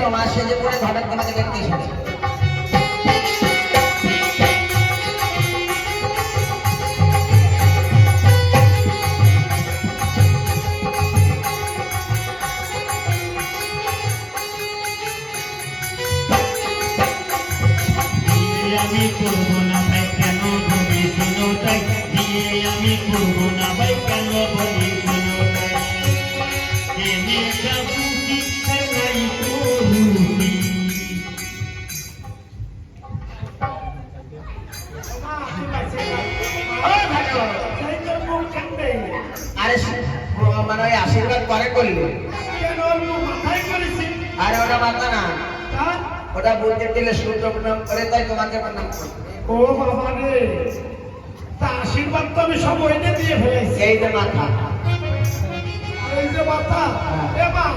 শোনো মা, সে যে পরে হঠাৎ তোমাকে দেখতে এসেছে। আমি করবো না ভাই কেন বলি শুনো তাই, বিয়ে আমি করবো না ভাই কেন বলি শুনো তাই, মেয়েটা বুঝি নাই করুনি। আরে মানে ওই আশীর্বাদ করে করলি, আরে ওটা মাথা না, ওটা বলতে দিলে সূর্য প্রণাম করে, তাই তোমাকে প্রণাম করে। ও বাবা রে, তা আশীর্বাদ তো আমি সব ওইটা দিয়ে ফেলেছি। এই যে মাথা, এই যে মাথা, এ মা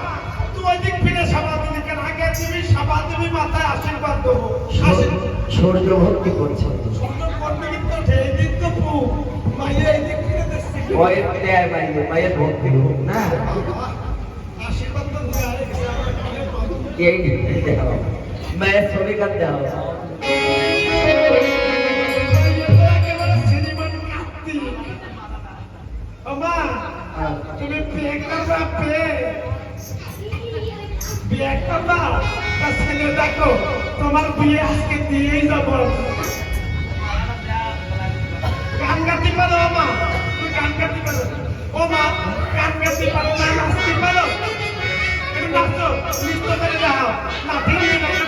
তুই ওই দিক ফিরে সাবা দিবি কেন? আগে দিবি সাবা দিবি, মাথায় আশীর্বাদ দেবো। সূর্য ভক্তি করছে, সুন্দর করবি কিন্তু এই দিক তো পু মাইয়া এই দিক ফিরে দেখছি। ওই দেয় বাইরে মায়ের ভক্তি হোক না, আশীর্বাদ তো দিয়ে আরে এই দিতে হবে, মায়ের ছবি কাটতে হবে। একেবারে শ্রীমান কার্তিক। ও মা, তুমি বিয়ে করবা? বিয়ে করবা? তা ছেলে দেখো, তোমার বিয়ে আজকে দিয়েই যাবো। গান গাইতে পারো ও মা? তুমি গান গাইতে পারো? ও মা, গান গাইতে পারো না নাচতে পারো? একটু নাচো, নৃত্য করে দাও, লাঠি নিয়ে নাচো।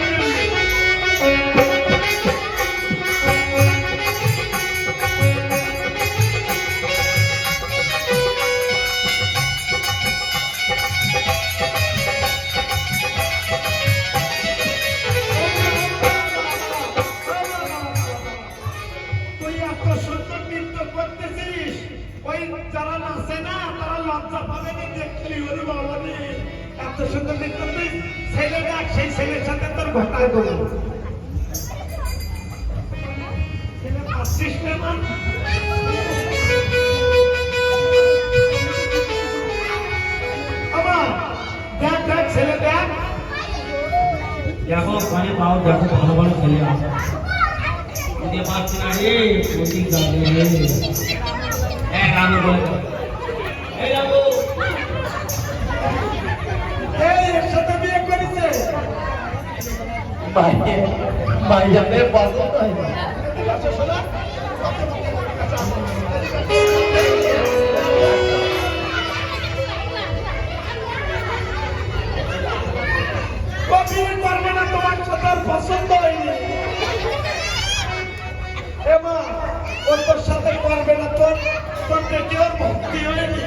তুই এত সুন্দর নৃত্য করতেছিস, ওই যারা নাচে না তারা লজ্জা পাবে না দেখলি। ওরে বাবা রে, এত সুন্দর নৃত্য তুই ছেলে দেখ, সেই ছেলের সাথে তোর ঘটায় দেবো। ছেলে পাচ্ছিস না মা? আমার দেখ দেখ ছেলে দেখ। দেখো কানে পাও, দেখো ভালো ভালো ছেলে আছে, যদি পারছি না রে প্রতীক যাবে রে। এক আমি বলে এই রাবু এই একসাথে বিয়ে করেছে। মাইয়াদের পছন্দ হয় না। আচ্ছা শোনা, বিয়ে করবে না, তোমার সাথে পছন্দ হয়নি। এমা ও তোর সাথে করবে না, তোর দেখে ওর ভক্তি হয়নি।